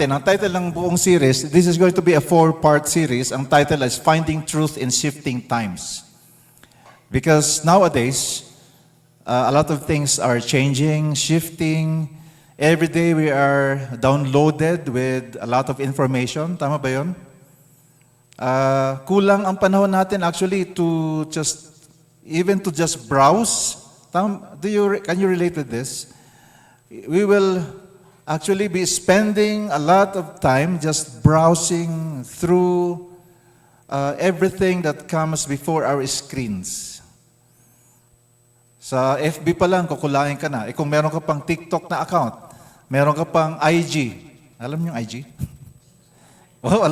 Ang title ng buong series, this is going to be a 4-part series. Ang title is Finding Truth in Shifting Times. Because nowadays, a lot of things are changing, shifting. Every day we are downloaded with a lot of information. Tama ba yun? Kulang ang panahon natin actually to just browse. Can you relate with this? We will actually be spending a lot of time just browsing through everything that comes before our screens. Sa FB pa lang, kukulain ka na. Kung meron ka pang TikTok na account, meron ka pang IG. Alam niyo yung IG? Oh,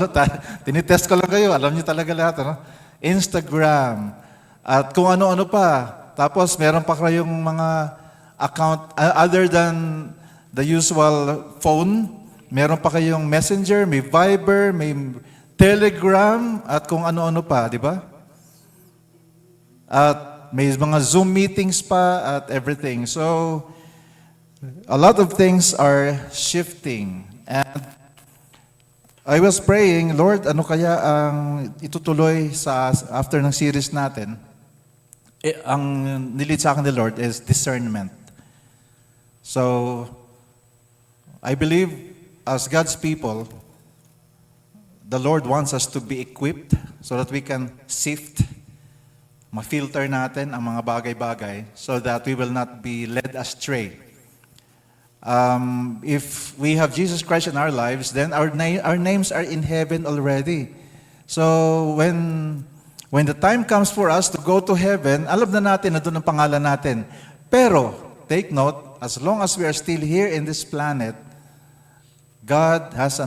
tinitest ko lang kayo. Alam niyo talaga lahat. Ano? Instagram. At kung ano-ano pa. Tapos meron pa kayong mga account, other than the usual phone, meron pa kayong Messenger, may Viber, may Telegram, at kung ano-ano pa, di ba? At may mga Zoom meetings pa at everything. So, a lot of things are shifting. And I was praying, Lord, ano kaya ang itutuloy sa after ng series natin? Ang nilid sa akin ni Lord is discernment. So, I believe as God's people, the Lord wants us to be equipped so that we can sift, ma-filter natin ang mga bagay-bagay so that we will not be led astray. If we have Jesus Christ in our lives, then our names are in heaven already. So when the time comes for us to go to heaven, alam na natin na doon ang pangalan natin. Pero, take note, as long as we are still here in this planet, God has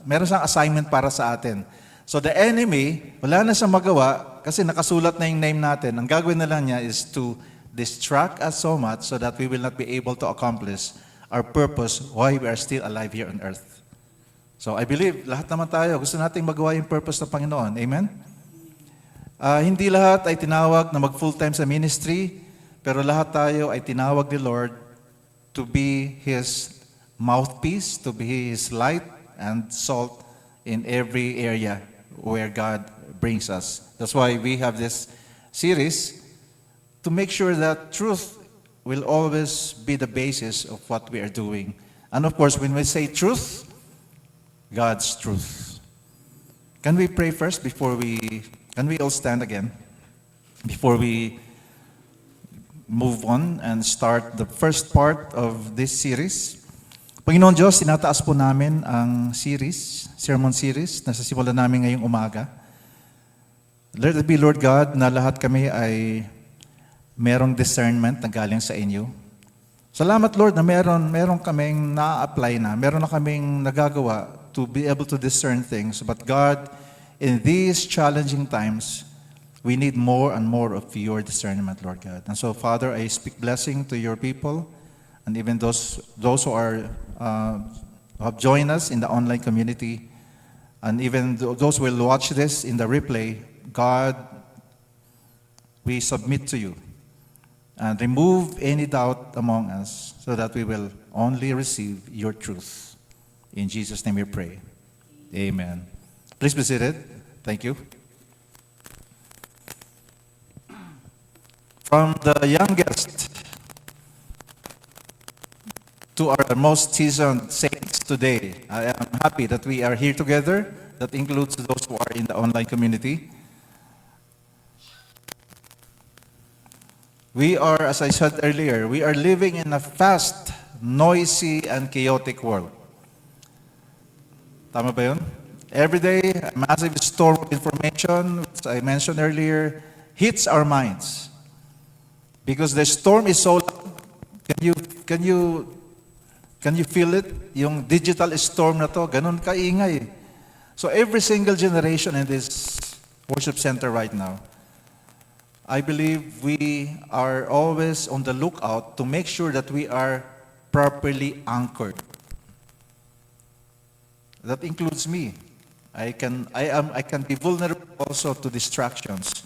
meron siyang assignment para sa atin. So the enemy, wala na siyang magawa kasi nakasulat na yung name natin. Ang gagawin na lang niya is to distract us so much so that we will not be able to accomplish our purpose why we are still alive here on earth. So I believe lahat naman tayo gusto nating magawa yung purpose ng Panginoon. Amen? Hindi lahat ay tinawag na mag full-time sa ministry, pero lahat tayo ay tinawag ni Lord to be His mouthpiece, to be His light and salt in every area where God brings us. That's why we have this series to make sure that truth will always be the basis of what we are doing. And of course, when we say truth, God's truth. Can we pray first can we all stand again before we move on and start the first part of this series? Panginoon Diyos, tinataas po namin ang sermon series na sasimulan namin ngayong umaga. Let it be, Lord God, na lahat kami ay merong discernment na galing sa inyo. Salamat, Lord, na meron kaming na-apply na, meron na kaming nagagawa to be able to discern things. But God, in these challenging times, we need more and more of your discernment, Lord God. And so, Father, I speak blessing to your people, and even those who have joined us in the online community, and even those who will watch this in the replay, God, we submit to you and remove any doubt among us so that we will only receive your truth. In Jesus' name we pray. Amen. Please be seated. Thank you. From the youngest to our most seasoned saints today, I am happy that we are here together. That includes those who are in the online community. We are, as I said earlier, we are living in a fast, noisy, and chaotic world. Tama ba yun? Every day, a massive storm of information, as I mentioned earlier, hits our minds. Because the storm is so loud. Can you feel it? Yung digital storm na to, ganun kaingay. So every single generation in this worship center right now, I believe we are always on the lookout to make sure that we are properly anchored. That includes me. I can be vulnerable also to distractions.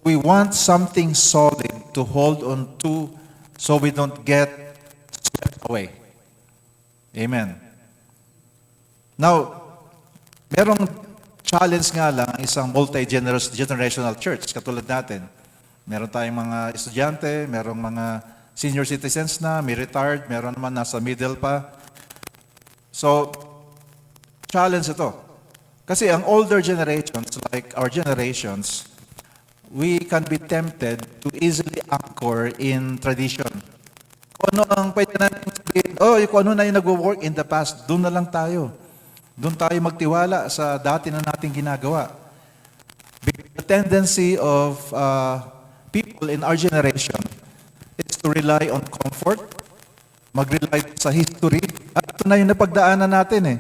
We want something solid to hold on to so we don't get swept away. Amen. Now, merong challenge nga lang ang isang multi-generational church katulad natin. Meron tayong mga estudyante, merong mga senior citizens na, may retired, meron naman nasa middle pa. So, challenge ito. Kasi ang older generations, like our generations, we can be tempted to easily anchor in tradition. Kung ano ang pwede natin sabihin, kung ano na yung nag-work in the past, doon na lang tayo. Doon tayo magtiwala sa dati na nating ginagawa. The tendency of people in our generation is to rely on comfort, mag-rely sa history, at ito na yung napagdaanan natin eh.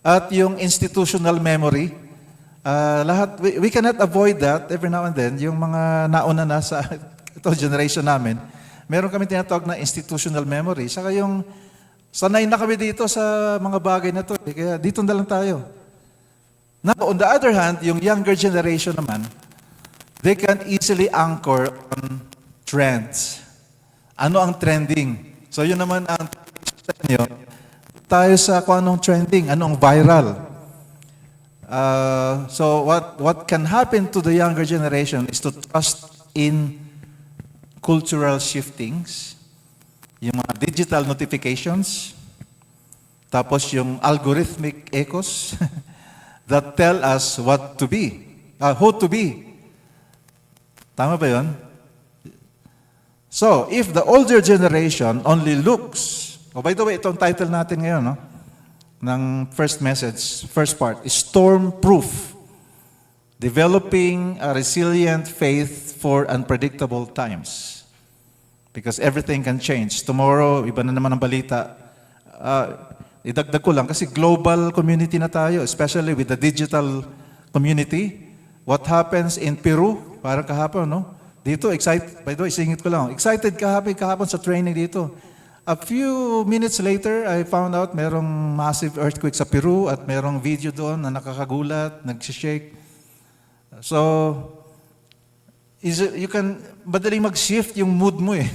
At yung institutional memory, lahat, we cannot avoid that every now and then. Yung mga nauna na sa ito generation namin, meron kami tinatawag na institutional memory. Saka yung sanay na kami dito sa mga bagay na to. Kaya dito na lang tayo. Now, on the other hand, yung younger generation naman, they can easily anchor on trends. Ano ang trending? So yun naman ang nyo. Tayo sa kung anong trending, anong viral. So what can happen to the younger generation is to trust in cultural shiftings, yung mga digital notifications, tapos yung algorithmic echoes that tell us what to be, who to be. Tama ba yun? So, if the older generation only looks, by the way, itong title natin ngayon, no? Ng first message, first part, is Storm-Proof, Developing a Resilient Faith for Unpredictable Times. Because everything can change. Tomorrow, iba na naman ang balita. Idagdag ko lang, kasi global community na tayo, especially with the digital community. What happens in Peru, parang kahapon, no? Dito, by the way, singit ko lang, excited kahapon sa training dito. A few minutes later, I found out merong massive earthquake sa Peru at merong video doon na nakakagulat, nagsishake. So, you can madaling mag-shift yung mood mo eh.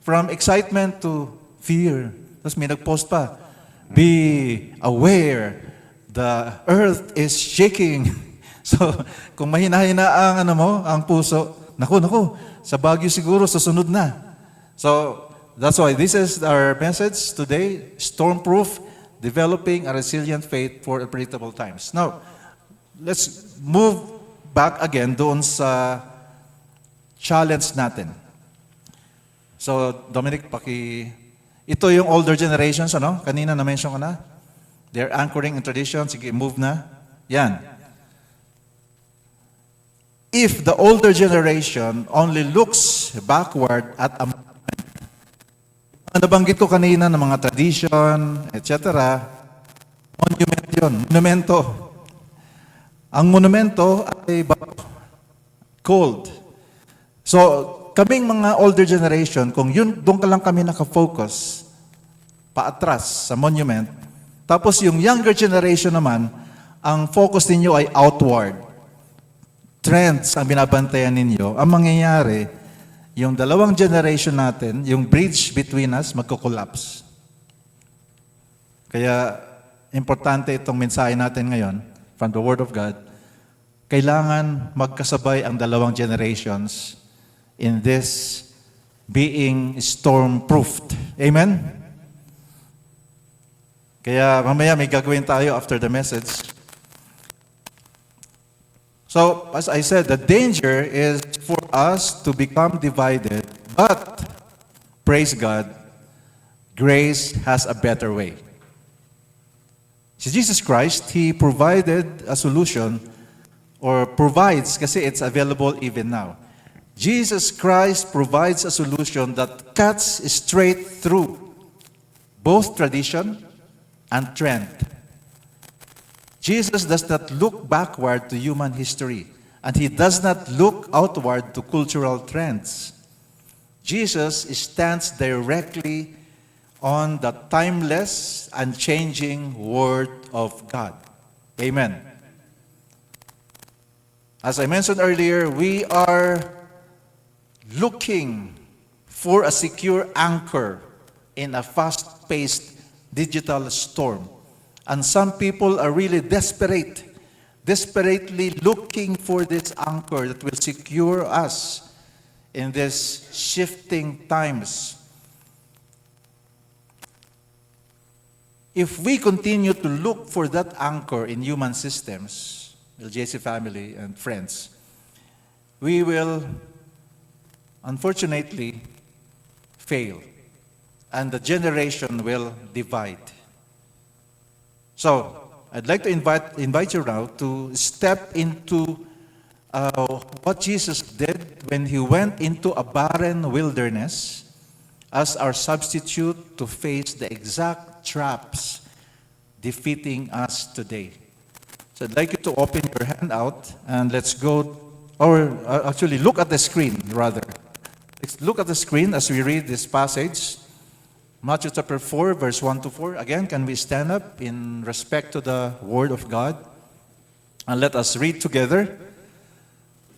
From excitement to fear. Tapos may nag-post pa, be aware, the earth is shaking. So, kung mahina-hina ang puso, naku, sa Baguio siguro, susunod na. So, that's why this is our message today, Storm-Proof, Developing a Resilient Faith for Unpredictable Times. Now, let's move back again doon sa challenge natin. So, Dominic, ito yung older generations, ano? Kanina na-mention ko na. They're anchoring in tradition. Sige, move na. Yan. If the older generation only looks backward at a nabanggit ko kanina ng mga tradition, etc., monument yun. Monumento. Ang monumento ay cold. So, kaming mga older generation, kung doon ka lang kami nakafocus, paatras sa monument, tapos yung younger generation naman, ang focus ninyo ay outward. Trends ang binabantayan ninyo. Ang mangyayari, yung dalawang generation natin, yung bridge between us, magko-collapse. Kaya, importante itong mensahe natin ngayon, from the Word of God, kailangan magkasabay ang dalawang generations in this being storm-proofed. Amen? Kaya mamaya may gagawin tayo after the message. So, as I said, the danger is for us to become divided, but, praise God, grace has a better way. Si Jesus Christ, He provided a solution, or provides, kasi it's available even now. Jesus Christ provides a solution that cuts straight through both tradition and trend. Jesus does not look backward to human history, and He does not look outward to cultural trends. Jesus stands directly on the timeless and changing Word of God. Amen. As I mentioned earlier, we are looking for a secure anchor in a fast-paced digital storm. And some people are really desperately looking for this anchor that will secure us in these shifting times. If we continue to look for that anchor in human systems, LJC family and friends, we will unfortunately fail, and the generation will divide. So, I'd like to invite you now to step into what Jesus did when he went into a barren wilderness as our substitute to face the exact traps defeating us today. So I'd like you to open your hand out and let's go, or actually look at the screen rather. Let's look at the screen as we read this passage. Matthew chapter 4, verse 1 to 4. Again, can we stand up in respect to the Word of God? And let us read together.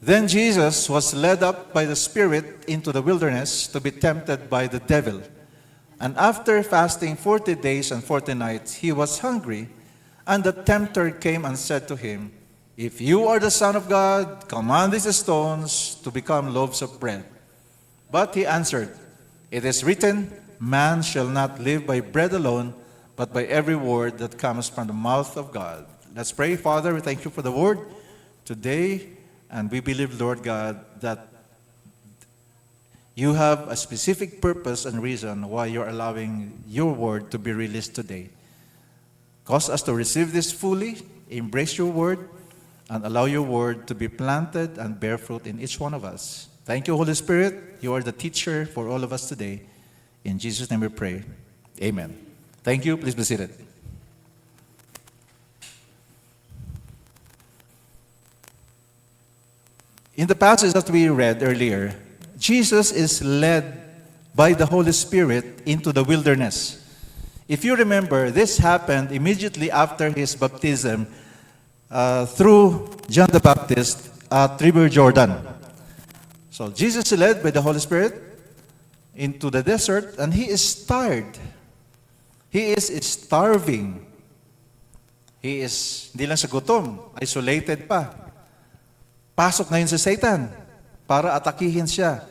Then Jesus was led up by the Spirit into the wilderness to be tempted by the devil. And after fasting 40 days and 40 nights, he was hungry. And the tempter came and said to him, "If you are the Son of God, command these stones to become loaves of bread." But he answered, "It is written, man shall not live by bread alone, but by every word that comes from the mouth of God." Let's pray. Father, we thank you for the word today, and we believe, Lord God, that you have a specific purpose and reason why you're allowing your word to be released today. Cause us to receive this fully, embrace your word, and allow your word to be planted and bear fruit in each one of us. Thank you, Holy Spirit. You are the teacher for all of us today. In Jesus' name we pray. Amen. Thank you. Please be seated. In the passage that we read earlier, Jesus is led by the Holy Spirit into the wilderness. If you remember, this happened immediately after his baptism through John the Baptist at River Jordan. So Jesus is led by the Holy Spirit into the desert, and he is tired. He is starving. He is, hindi lang sa gutom, isolated pa. Pasok na yun si Satan para atakihin siya.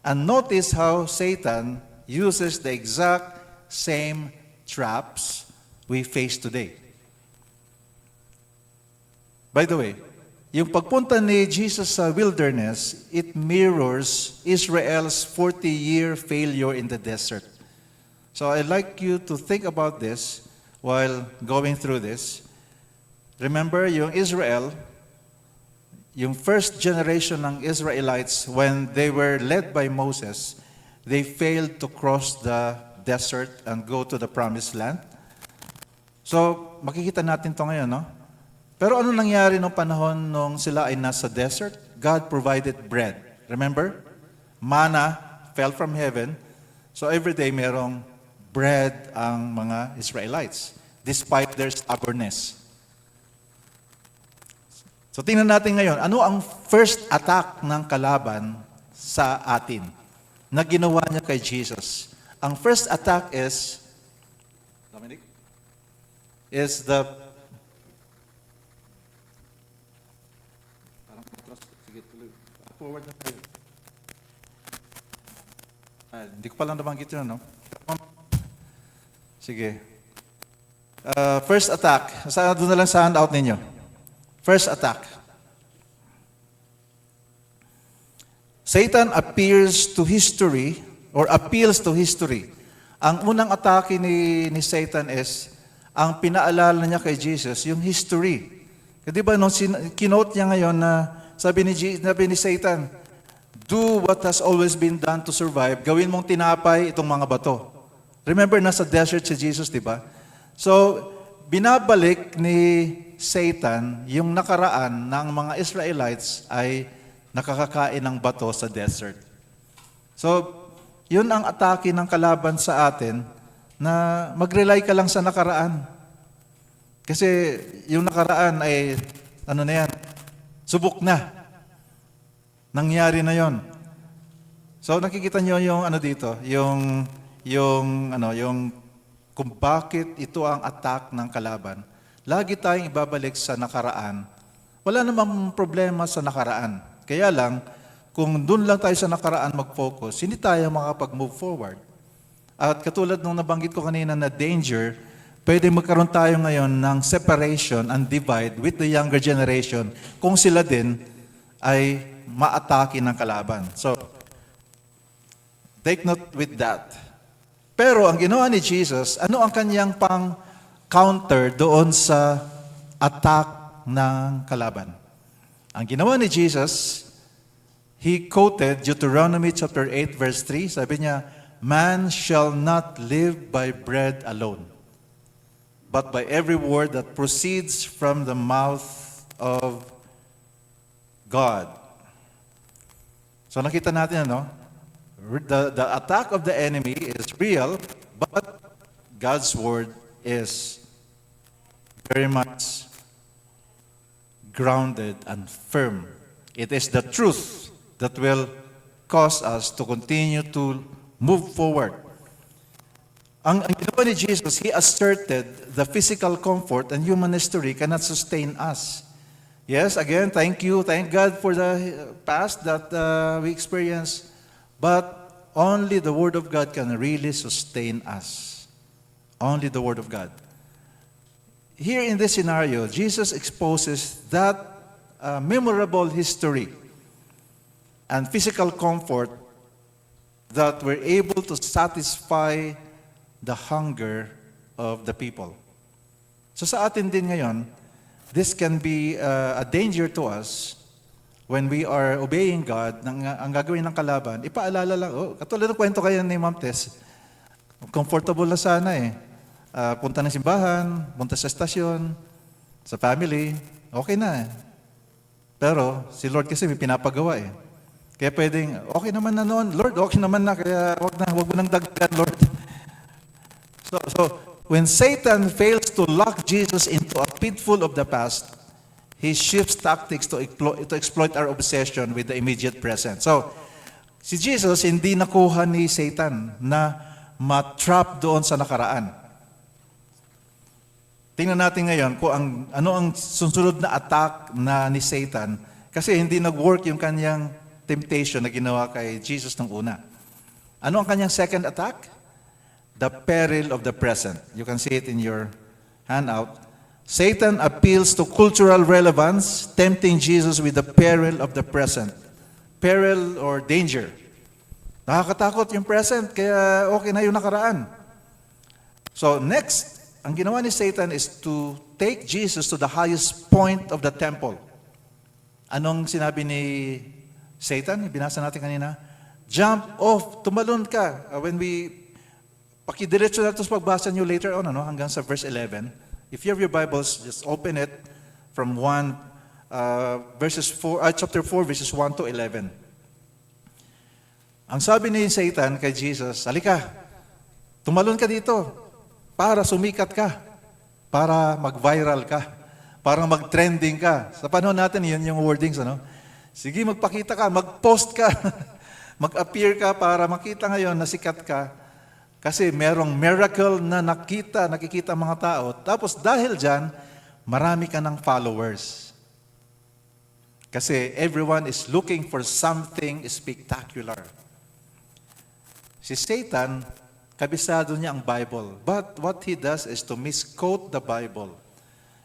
And notice how Satan uses the exact same traps we face today. By the way, yung pagpunta ni Jesus sa wilderness, it mirrors Israel's 40-year failure in the desert. So I'd like you to think about this while going through this. Remember, yung Israel, yung first generation ng Israelites, when they were led by Moses, they failed to cross the desert and go to the promised land. So, makikita natin to ngayon, no? Pero ano nangyari nung panahon nung sila ay nasa desert? God provided bread. Remember? Manna fell from heaven. So every day merong bread ang mga Israelites, despite their stubbornness. So tingnan natin ngayon, ano ang first attack ng kalaban sa atin na ginawa niya kay Jesus? Ang first attack is, Dominic, is the forward na tayo. Hindi ko pa lang nabanggit yun, no? Sige. First attack. Doon na lang sa handout ninyo. First attack. Satan appeals to history or appeals to history. Ang unang atake ni Satan is, ang pinaalala niya kay Jesus, yung history. Di ba, nung kinote niya ngayon na sabi ni Satan, do what has always been done to survive. Gawin mong tinapay itong mga bato. Remember, nasa desert si Jesus, di ba? So, binabalik ni Satan yung nakaraan ng mga Israelites ay nakakakain ng bato sa desert. So, yun ang atake ng kalaban sa atin na mag-rely ka lang sa nakaraan. Kasi yung nakaraan ay, ano na yan, subok na. Nangyari na yon. So nakikita niyo yung ano dito, yung kung bakit ito ang attack ng kalaban, lagi tayong ibabalik sa nakaraan. Wala namang problema sa nakaraan. Kaya lang, kung doon lang tayo sa nakaraan mag-focus, hindi tayo makapag-move forward. At katulad nung nabanggit ko kanina na danger, pwede magkaroon tayo ngayon ng separation and divide with the younger generation kung sila din ay ma-atake ng kalaban. So, take note with that. Pero ang ginawa ni Jesus, ano ang kanyang pang-counter doon sa attack ng kalaban? Ang ginawa ni Jesus, He quoted Deuteronomy chapter 8 verse 3. Sabi niya, "Man shall not live by bread alone, but by every word that proceeds from the mouth of God." So nakita natin, the attack of the enemy is real, but God's word is very much grounded and firm. It is the truth that will cause us to continue to move forward. Ang ginawa ni Jesus, He asserted the physical comfort and human history cannot sustain us. Yes, again, thank God for the past that we experienced, but only the Word of God can really sustain us. Only the Word of God. Here in this scenario, Jesus exposes that memorable history and physical comfort that were able to satisfy the hunger of the people. So sa atin din ngayon, this can be a danger to us when we are obeying God. Ang gagawin ng kalaban, ipaalala lang, katulad ng kwento kayo ni Ma'am Tess, comfortable na sana punta ng simbahan, punta sa estasyon, sa family, okay na Pero si Lord kasi may pinapagawa Kaya pwedeng, okay naman na noon, Lord, okay naman na, kaya wag mo nang dagdagan, Lord. So, when Satan fails to lock Jesus into a pitfall of the past, he shifts tactics to exploit our obsession with the immediate present. So, si Jesus hindi nakuha ni Satan na ma-trap doon sa nakaraan. Tingnan natin ngayon kung ano ang susunod na attack na ni Satan kasi hindi nag-work yung kanyang temptation na ginawa kay Jesus nung una. Ano ang kanyang second attack? The peril of the present. You can see it in your handout. Satan appeals to cultural relevance, tempting Jesus with the peril of the present. Peril or danger. Nakakatakot yung present, kaya okay na yung nakaraan. So next, ang ginawa ni Satan is to take Jesus to the highest point of the temple. Anong sinabi ni Satan? Binasa natin kanina. Jump off, tumalon ka. Pakidiretso natin sa pagbasa nyo later on, hanggang sa verse 11. If you have your Bibles, just open it from chapter 4, verses 1 to 11. Ang sabi ni Satan kay Jesus, halika, tumalon ka dito para sumikat ka, para mag-viral ka, para mag-trending ka. Sa panahon natin, yun yung wordings, Sige, magpakita ka, mag-post ka, mag-appear ka para makita ngayon na sikat ka. Kasi merong miracle na nakikita ang mga tao. Tapos dahil dyan, marami ka ng followers. Kasi everyone is looking for something spectacular. Si Satan, kabisado niya ang Bible. But what he does is to misquote the Bible.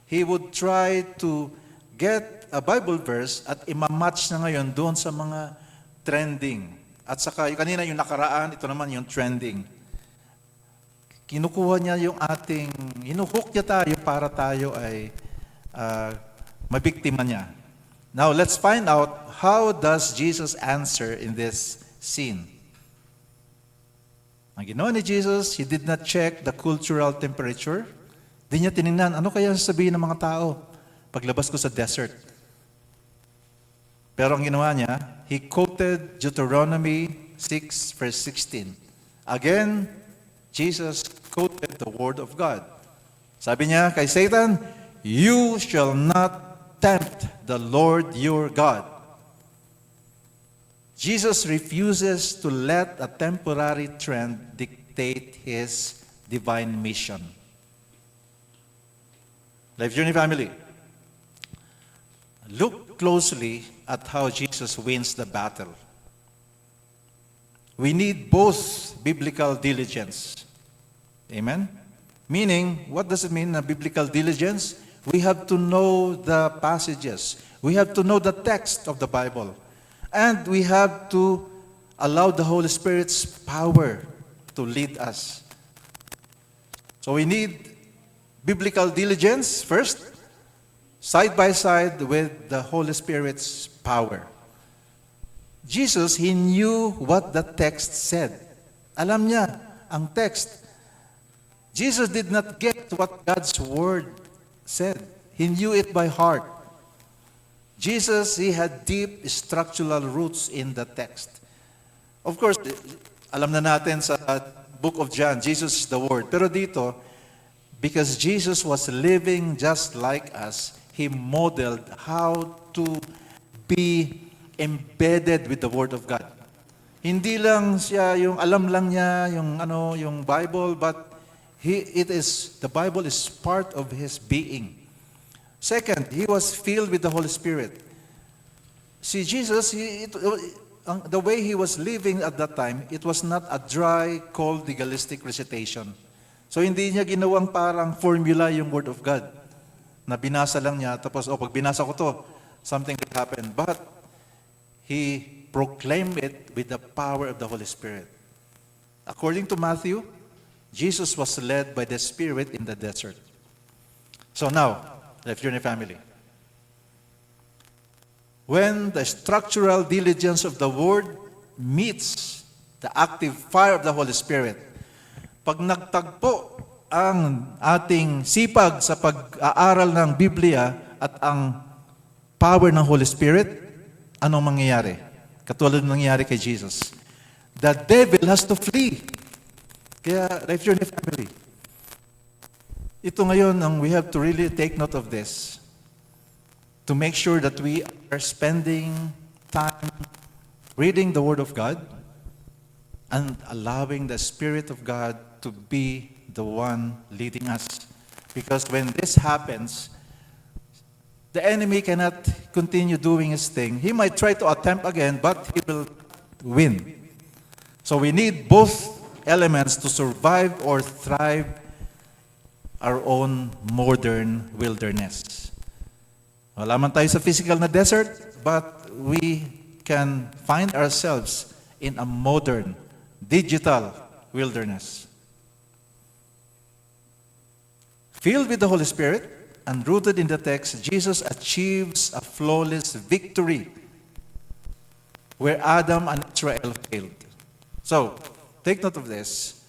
He would try to get a Bible verse at imamatch na ngayon doon sa mga trending. At saka, kanina yung nakaraan, ito naman yung trending. Kinukuha niya yung hinuhook niya tayo para tayo ay mabiktima niya. Now, let's find out how does Jesus answer in this scene. Ang ginawa ni Jesus, He did not check the cultural temperature. Di niya tinignan, ano kaya sasabihin ng mga tao paglabas ko sa desert? Pero ang ginawa niya, He quoted Deuteronomy 6 verse 16. Again, Jesus quoted the Word of God. Sabi niya kay Satan, "You shall not tempt the Lord your God." Jesus refuses to let a temporary trend dictate His divine mission. Life Journey family, look closely at how Jesus wins the battle. We need both biblical diligence. Amen? Meaning, what does it mean, biblical diligence? We have to know the passages. We have to know the text of the Bible. And we have to allow the Holy Spirit's power to lead us. So we need biblical diligence first, side by side with the Holy Spirit's power. Jesus, He knew what the text said. Alam niya ang text. Jesus did not get what God's Word said. He knew it by heart. Jesus, He had deep structural roots in the text. Of course, alam na natin sa book of John, Jesus is the Word. Pero dito, because Jesus was living just like us, He modeled how to be embedded with the Word of God. Hindi lang siya yung alam lang niya yung Bible, but the Bible is part of his being. Second, he was filled with the Holy Spirit. See, Jesus, the way he was living at that time, it was not a dry, cold, legalistic recitation. So hindi niya ginawang parang formula yung Word of God na binasa lang niya, tapos pag binasa ko to, something will happen. But he proclaimed it with the power of the Holy Spirit. According to Matthew, Jesus was led by the Spirit in the desert. So now, Life Journey family, when the structural diligence of the Word meets the active fire of the Holy Spirit, pag nagtagpo ang ating sipag sa pag-aaral ng Biblia at ang power ng Holy Spirit, anong mangyayari? Katulad ng nangyayari kay Jesus. The devil has to flee. Kaya, Life Journey family, ito ngayon we have to really take note of this to make sure that we are spending time reading the Word of God and allowing the Spirit of God to be the one leading us. Because when this happens, the enemy cannot continue doing his thing. He might try to attempt again, but he will win. So we need both elements to survive or thrive our own modern wilderness. Wala man tayo sa physical na desert, but we can find ourselves in a modern, digital wilderness. Filled with the Holy Spirit and rooted in the text, Jesus achieves a flawless victory where Adam and Israel failed. So, take note of this.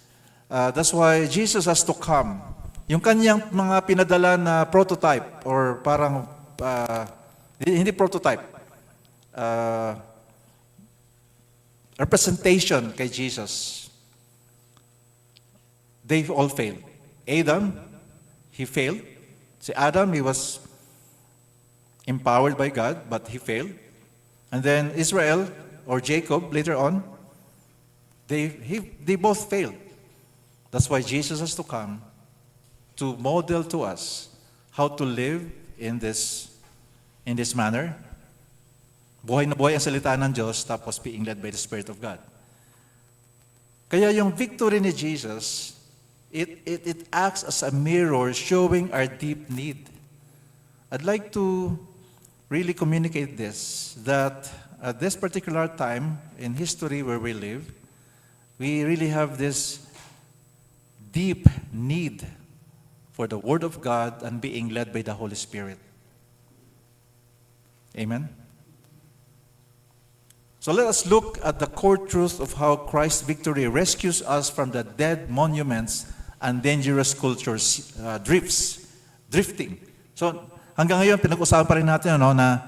That's why Jesus has to come. Yung kanyang mga pinadala na prototype or parang, hindi prototype, representation kay Jesus, they all failed. Adam, he failed. Si Adam, he was empowered by God, but he failed. And then Israel or Jacob later on, they both failed. That's why Jesus has to come to model to us how to live in this manner. Buhay na buhay ang salita ng Diyos, tapos being led by the Spirit of God. Kaya yung victory ni Jesus, it acts as a mirror showing our deep need. I'd like to really communicate this, that at this particular time in history where we live, we really have this deep need for the Word of God and being led by the Holy Spirit. Amen? So let us look at the core truth of how Christ's victory rescues us from the dead monuments and dangerous cultures, drifting. So hanggang ngayon, pinag-usapan pa rin natin na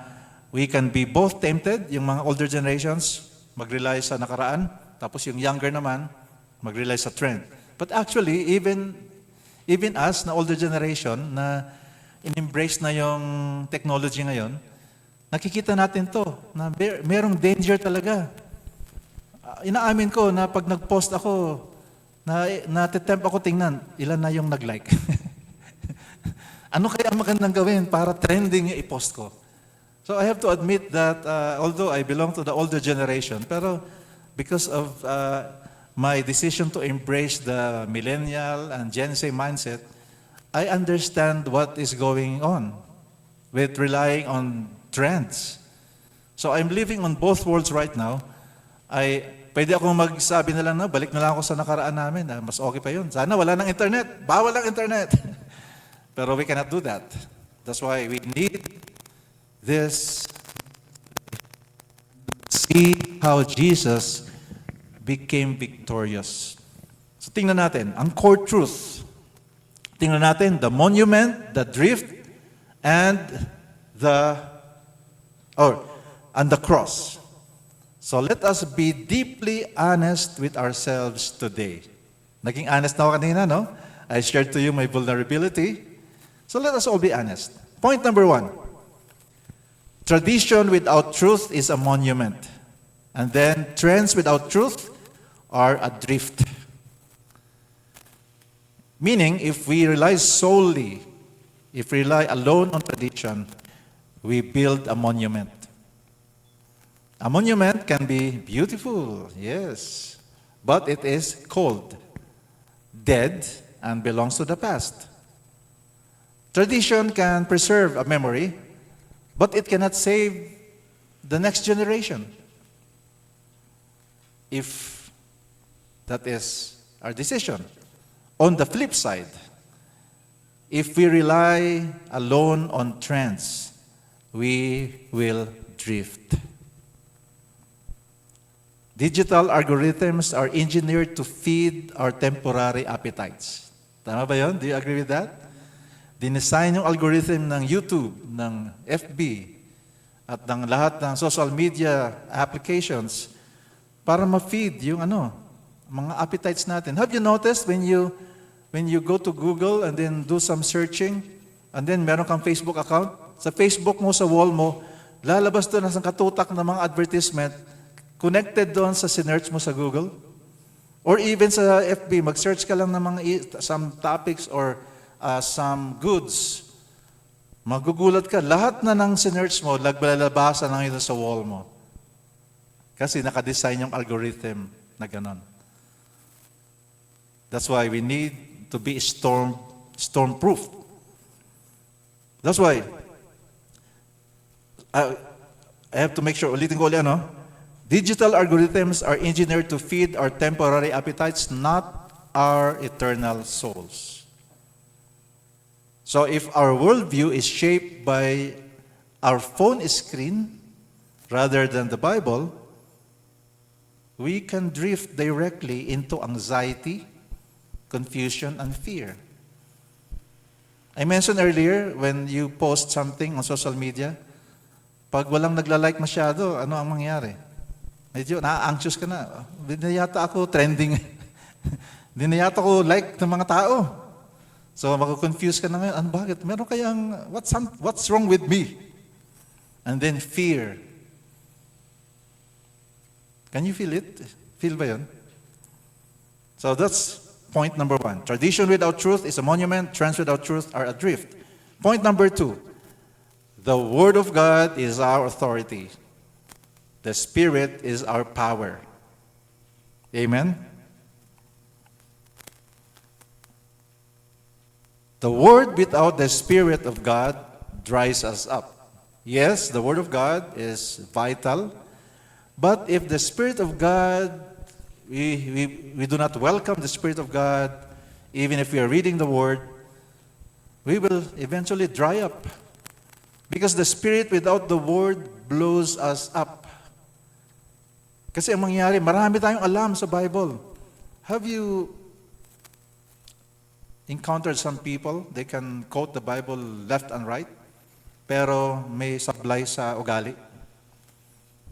we can be both tempted, yung mga older generations, mag-rely sa nakaraan, tapos yung younger naman, mag-rely sa trend. But actually, even us na older generation na in-embrace na yung technology ngayon, nakikita natin to na merong danger talaga. Inaamin ko na pag nag-post ako, natitempt ako tingnan, ilan na yung nag-like. Ano kaya ang magandang gawin para trending yung i-post ko? So I have to admit that although I belong to the older generation, pero because of my decision to embrace the millennial and Gen Z mindset, I understand what is going on with relying on trends. So I'm living on both worlds right now. Pwede akong magsabi na lang na, balik na lang ako sa nakaraan namin. Mas okay pa yun. Sana wala ng internet. Bawal ang internet. Pero we cannot do that. That's why we need this. See how Jesus became victorious. So tingnan natin, ang core truth. Tingnan natin, the monument, the drift, and the cross. So let us be deeply honest with ourselves today. Naging honest na ako kanina, no? I shared to you my vulnerability. So let us all be honest. Point number 1. Tradition without truth is a monument. And then trends without truth are adrift. Meaning, if we rely alone on tradition, we build a monument. A monument can be beautiful, yes, but it is cold, dead, and belongs to the past. Tradition can preserve a memory, but it cannot save the next generation. If that is our decision. On the flip side, if we rely alone on trends, we will drift. Digital algorithms are engineered to feed our temporary appetites. Tama ba yun? Do you agree with that? Dinesign yung algorithm ng YouTube, ng FB, at ng lahat ng social media applications para ma-feed yung mga appetites natin. Have you noticed when you go to Google and then do some searching, and then meron kang Facebook account, sa Facebook mo, sa wall mo, lalabas doon ang katutak ng mga advertisement connected doon sa sinearch mo sa Google. Or even sa FB, mag-search ka lang ng mga some topics or some goods. Magugulat ka, lahat na ng sinearch mo, lagbalabasan lang ito sa wall mo. Kasi nakadesign yung algorithm na ganon. That's why we need to be storm-proof. That's why I have to make sure, ulitin ko ulit, digital algorithms are engineered to feed our temporary appetites, not our eternal souls. So if our worldview is shaped by our phone screen rather than the Bible, we can drift directly into anxiety, confusion, and fear. I mentioned earlier, when you post something on social media, pag walang nagla-like masyado, ano ang mangyari? Medyo na-anxious ka na. Hindi na yata ako trending. Hindi na yata ako like ng mga tao. So mako-confuse ka na ngayon. Bakit? Meron kayang, what's wrong with me? And then fear. Can you feel it? Feel ba yun? So that's point number 1. Tradition without truth is a monument. Trends without truth are adrift. Point number 2. The Word of God is our authority. The Spirit is our power. Amen? The Word without the Spirit of God dries us up. Yes, the Word of God is vital, but if the Spirit of God, we do not welcome the Spirit of God, even if we are reading the Word, we will eventually dry up. Because the Spirit without the Word blows us up. Kasi ang mangyayari, marami tayong alam sa Bible. Have you encountered some people, they can quote the Bible left and right, pero may sablay sa ugali?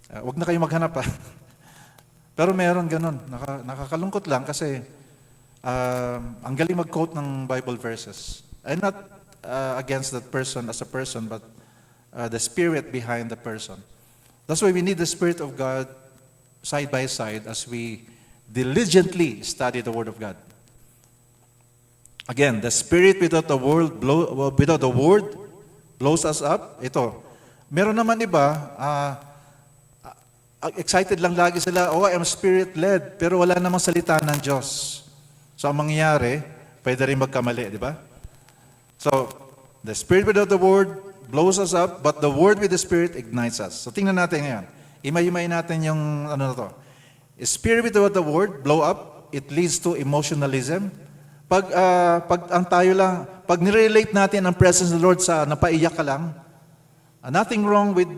Huwag na kayo maghanap. Pero meron ganun. Nakakalungkot lang kasi ang galing mag-quote ng Bible verses. I'm not against that person as a person, but the spirit behind the person. That's why we need the Spirit of God side by side as we diligently study the Word of God. Again, the Spirit without the Word blows us up. Ito, meron naman iba, excited lang lagi sila, oh, I'm Spirit-led, pero wala namang salita ng Diyos. So, ang mangyayari, pwede rin magkamali, di ba? So, the Spirit without the Word blows us up, but the Word with the Spirit ignites us. So, tingnan natin ngayon. Imay-imay natin yung, ano na to. Spirit without the Word, blow up, it leads to emotionalism. Pag ang tayo lang, pag nirelate natin ang presence of the Lord sa napaiyak ka lang, nothing wrong with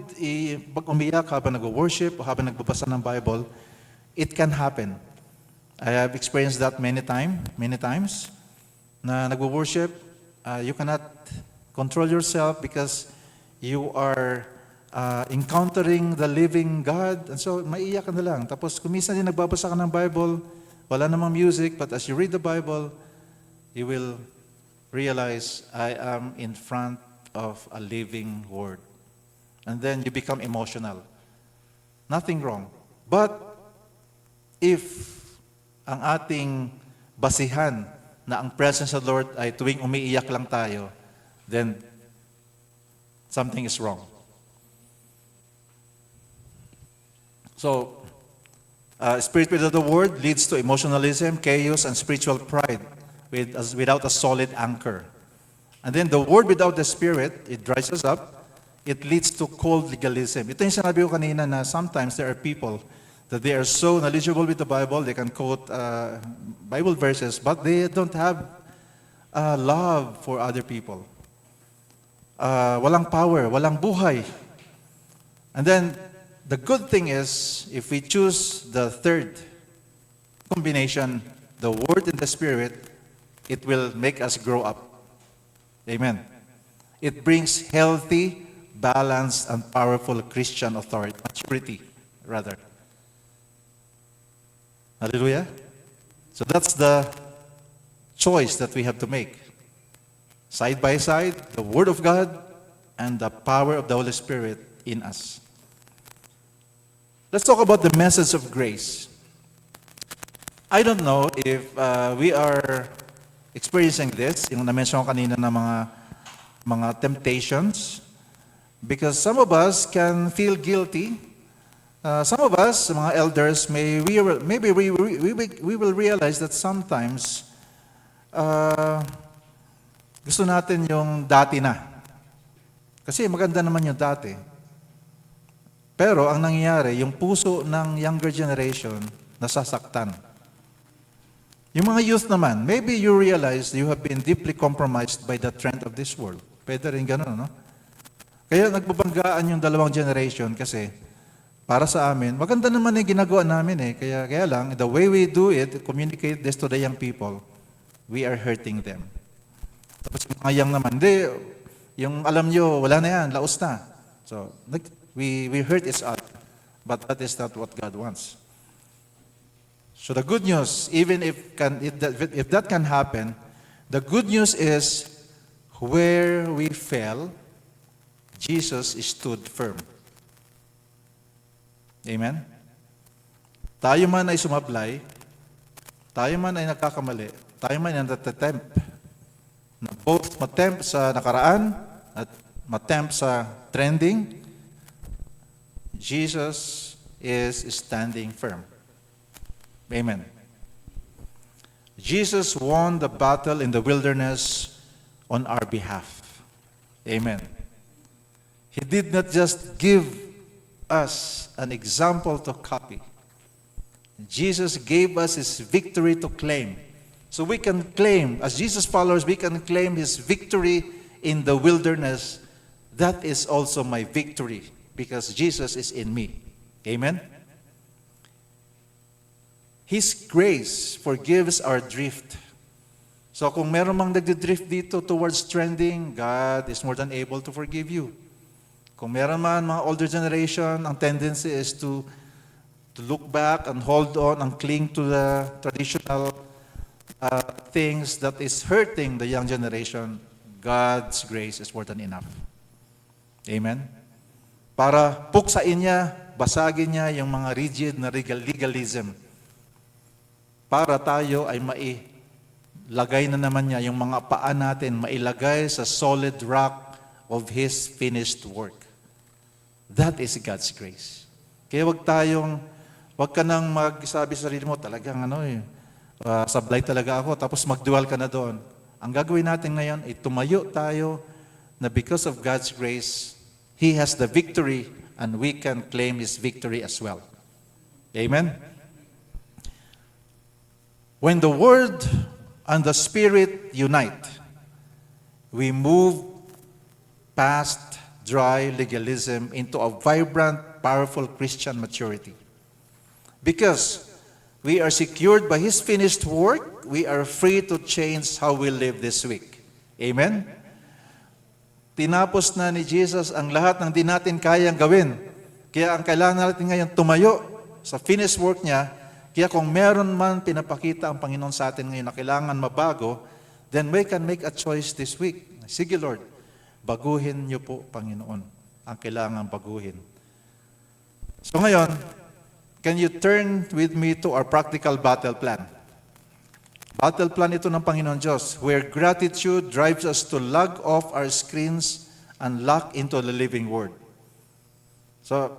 pag umiyak habang nag-worship o habang nagbabasa ng Bible, it can happen. I have experienced that many times, na nag-worship, you cannot control yourself because you are encountering the living God. And so, maiiyak ka na lang. Tapos, kung minsan din nagbabasa ka ng Bible, wala namang music, but as you read the Bible, you will realize, I am in front of a living Word. And then you become emotional. Nothing wrong. But, if ang ating basihan na ang presence of the Lord ay tuwing umiiyak lang tayo, then something is wrong. So, Spirit without the Word leads to emotionalism, chaos, and spiritual pride without a solid anchor. And then the Word without the Spirit, it dries us up. It leads to cold legalism. Ito yung sinabi ko kanina na sometimes there are people that they are so knowledgeable with the Bible, they can quote Bible verses, but they don't have love for other people. Walang power, walang buhay. And then, the good thing is, if we choose the third combination, the Word and the Spirit, it will make us grow up. Amen. It brings healthy, balanced, and powerful Christian maturity, rather. Hallelujah. So that's the choice that we have to make. Side by side, the Word of God and the power of the Holy Spirit in us. Let's talk about the message of grace. I don't know if we are experiencing this, yung na-mention ko kanina na mga temptations, because some of us can feel guilty. Some of us, mga elders, maybe we will realize that sometimes gusto natin yung dati na. Kasi maganda naman yung dati. Pero ang nangyayari, yung puso ng younger generation nasasaktan. Yung mga youth naman, maybe you realize you have been deeply compromised by the trend of this world. Pwede rin ganun, no? Kaya nagbabanggaan yung dalawang generation kasi para sa amin, maganda naman yung ginagawa namin eh. Kaya lang, the way we do it, communicate this to the young people, we are hurting them. Tapos yung mga young naman, hindi, yung alam nyo, wala na yan, laos na. So, we hurt each other, but that is not what God wants. So the good news, even if that can happen, the good news is where we fell, Jesus stood firm. Amen? Tayo man ay sumablay, tayo man ay nagkakamali, tayo man ay natatempt, na both matempt sa nakaraan at matempt sa trending, Jesus is standing firm. Amen. Jesus won the battle in the wilderness on our behalf. Amen. He did not just give us an example to copy. Jesus gave us His victory to claim. So we can claim, as Jesus followers, we can claim His victory in the wilderness. That is also my victory because Jesus is in me. Amen? His grace forgives our drift. So kung meron mang nagdidrift dito towards trending, God is more than able to forgive you. Kung meron man mga older generation, ang tendency is to look back and hold on and cling to the traditional things that is hurting the young generation, God's grace is more than enough. Amen? Para puksain niya, basagin niya yung mga rigid na legalism. para tayo ay mailagay na naman niya yung mga paa natin, mailagay sa solid rock of His finished work. That is God's grace. Kaya wag ka nang magsabi sa sarili mo, talagang sablay talaga ako, tapos magdual ka na doon. Ang gagawin natin ngayon ay tumayo tayo na because of God's grace, He has the victory and we can claim His victory as well. Amen? When the Word and the Spirit unite, we move past dry legalism into a vibrant, powerful Christian maturity. Because we are secured by His finished work, we are free to change how we live this week. Amen? Tinapos na ni Jesus ang lahat ng di natin kayang gawin. Kaya ang kailangan natin ngayon tumayo sa finished work niya. Kaya kung meron man pinapakita ang Panginoon sa atin ngayon na kailangan mabago, then we can make a choice this week. Sige Lord, baguhin niyo po Panginoon ang kailangan baguhin. So ngayon, can you turn with me to our practical battle plan? Battle plan ito ng Panginoon Diyos, where gratitude drives us to log off our screens and lock into the living Word. So,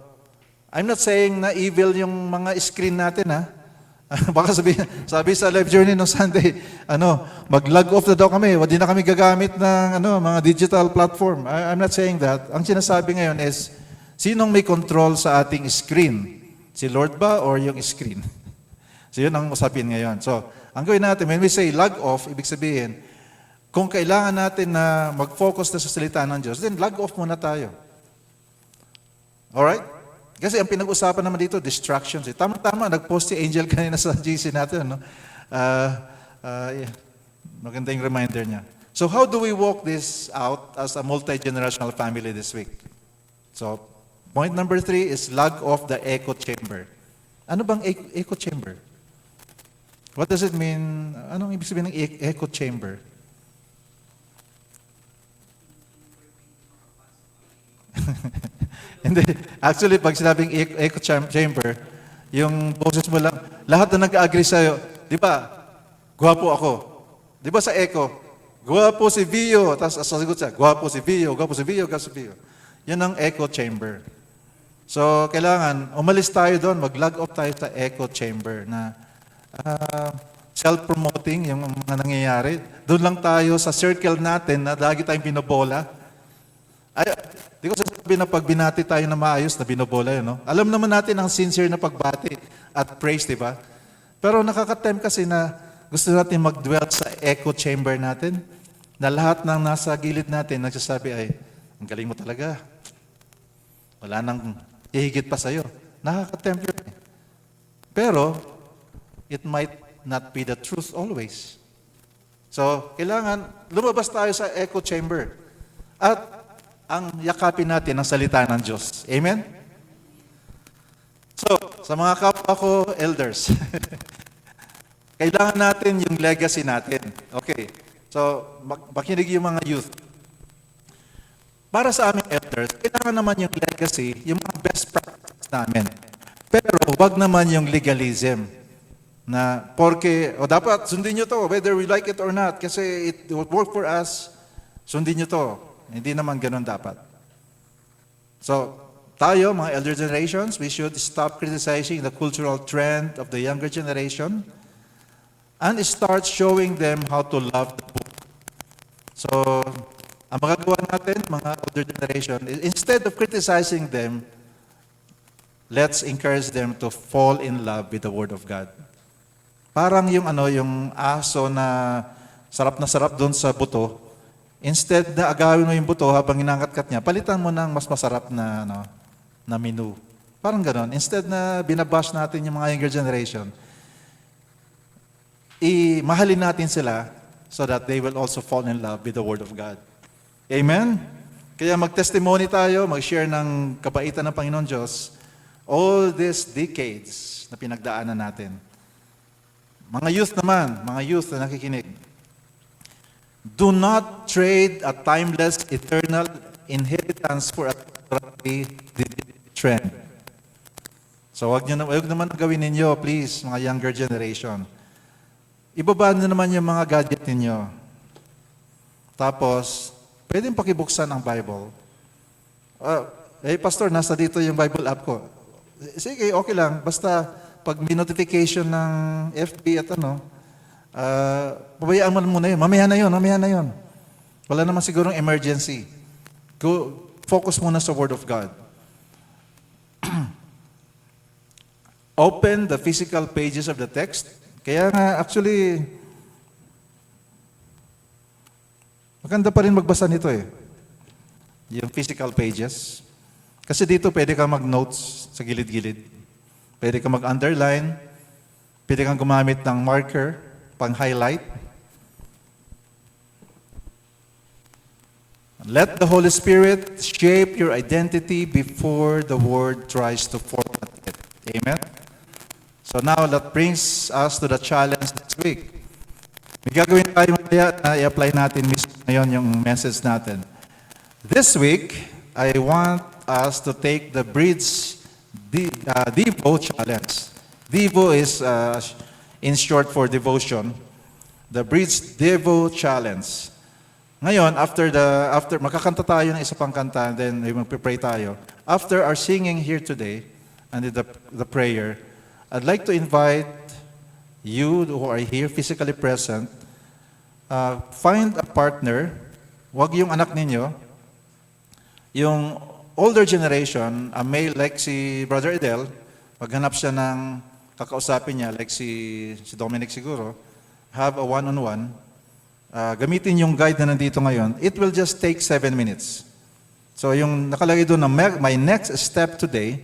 I'm not saying na evil yung mga screen natin, ha? Baka sabi sa live journey no Sunday, mag-log off na daw kami, hindi na kami gagamit ng mga digital platform. I'm not saying that. Ang sinasabi ngayon is, sinong may control sa ating screen? Si Lord ba or yung screen? So yun ang usapin ngayon. So, ang gawin natin, when we say log off, ibig sabihin, kung kailangan natin na mag-focus na sa salita ng Diyos, then log off muna tayo. Alright? Kasi ang pinag-usapan naman dito, distractions. Tama-tama, nag-post si Angel kanina sa GC natin. Yeah. Maganda yung reminder niya. So how do we walk this out as a multi-generational family this week? So, point number 3 is log off the echo chamber. Ano bang echo chamber? What does it mean? Anong ibig sabihin ng echo chamber? Hindi. Actually, pag sinabing echo chamber, yung boses mo lang, lahat na nag-agree sa'yo, di ba, gwapo ako. Di ba sa echo, gwapo si Vio, tapos sasagot siya, gwapo si Vio, gwapo si Vio, gwapo si Vio. Yan ang echo chamber. So, kailangan, umalis tayo doon, mag-log off tayo sa echo chamber na self-promoting yung mga nangyayari. Doon lang tayo sa circle natin na lagi tayong binobola. Ay, di ko sasabihin na pag binati tayo na maayos na binobola yun, no? Alam naman natin ang sincere na pagbati at praise, di ba? Pero nakaka-tempt kasi na gusto natin mag-dwell sa echo chamber natin na lahat ng nasa gilid natin nagsasabi ay, ang galing mo talaga. Wala nang hihigit pa sa'yo. Nakaka-tempt yun. Pero, it might not be the truth always. So, kailangan lumabas tayo sa echo chamber. At ang yakapin natin ang salita ng Diyos. Amen? So, sa mga kapwa ko, elders, kailangan natin yung legacy natin. Okay. So, makinig yung mga youth. Para sa aming elders, kailangan naman yung legacy, yung mga best practices namin. Pero, wag naman yung legalism. Na, dapat sundin nyo to, whether we like it or not, kasi it will work for us, sundin nyo to. Hindi naman ganun dapat. So, tayo, mga elder generations, we should stop criticizing the cultural trend of the younger generation and start showing them how to love the book. So, ang magagawa natin, mga older generation, instead of criticizing them, let's encourage them to fall in love with the Word of God. Parang yung aso na sarap doon sa buto. Instead na agawin mo yung buto habang inangkat-kat niya, palitan mo ng mas masarap na menu. Parang gano'n. Instead na binabash natin yung mga younger generation, mahalin natin sila so that they will also fall in love with the Word of God. Amen? Kaya mag-testimony tayo, mag-share ng kabaitan ng Panginoon Diyos all these decades na pinagdaanan natin. Mga youth naman, mga youth na nakikinig, do not trade a timeless, eternal inheritance for a temporary trend. So wag naman gawin ninyo, please, mga younger generation. ibaba na naman yung mga gadget ninyo. Tapos, pwedeng pakibuksan ang Bible. Pastor, nasa dito yung Bible app ko. Sige, okay lang. Basta pag may notification ng FB at pabayaan mo muna yun. Mamaya na yun. Wala naman sigurong emergency. Go, focus muna sa Word of God. Open the physical pages of the text. Kaya nga, actually, maganda pa rin magbasa nito eh. Yung physical pages. Kasi dito pwede kang mag-notes sa gilid-gilid. Pwede kang mag-underline. Pwede kang gumamit ng marker, pang-highlight. Let the Holy Spirit shape your identity before the Word tries to format it. Amen? So now, that brings us to the challenge this week. May gagawin tayo mamaya na i-apply natin mismo ngayon yung message natin. This week, I want us to take the Bridge Devo Challenge. Devo is, in short, for devotion. The Bridge Devo Challenge. Ngayon, after makakanta tayo ng isa pang kanta, and then magpipray tayo. After our singing here today, and the prayer, I'd like to invite you who are here physically present, find a partner, wag yung anak ninyo, yung older generation, a male like si Brother Edel, maghanap siya ng kakausapin niya, like si Dominic siguro, have a one-on-one, gamitin yung guide na nandito ngayon, it will just take 7 minutes. So yung nakalagay doon na my next step today,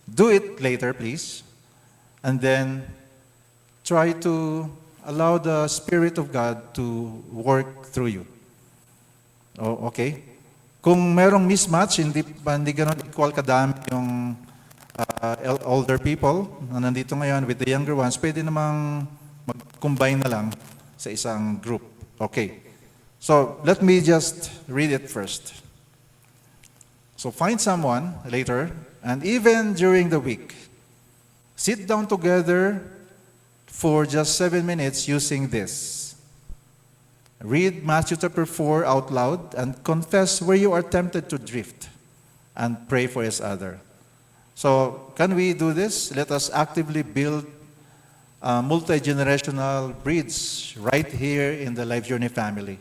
do it later please, and then try to allow the Spirit of God to work through you. Okay? Kung merong mismatch, hindi ganun equal kadami yung older people na nandito ngayon with the younger ones, pwede namang mag-combine na lang sa isang group. Okay. So, let me just read it first. So, find someone later, and even during the week, sit down together for just 7 minutes using this. Read Matthew chapter 4 out loud and confess where you are tempted to drift and pray for each other. So, can we do this? Let us actively build a multi-generational bridge right here in the Life Journey family.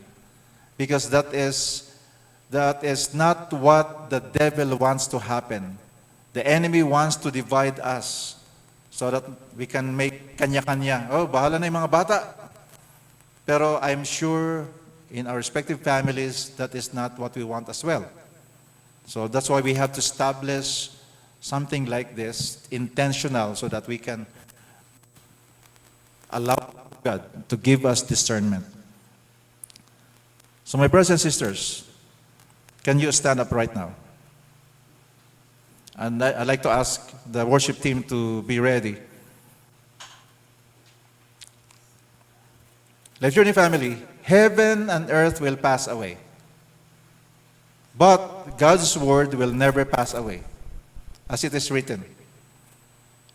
Because that is not what the devil wants to happen. The enemy wants to divide us so that we can make kanya-kanya. Oh, bahala na yung mga bata. Pero I'm sure in our respective families, that is not what we want as well. So that's why we have to establish something like this, intentional, so that we can allow God to give us discernment. So my brothers and sisters, can you stand up right now? And I'd like to ask the worship team to be ready. Life Journey family, heaven and earth will pass away. But God's word will never pass away. As it is written,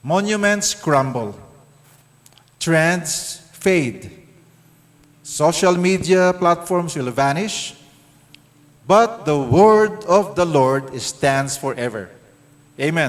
monuments crumble, trends fade, social media platforms will vanish, but the word of the Lord stands forever. Amen.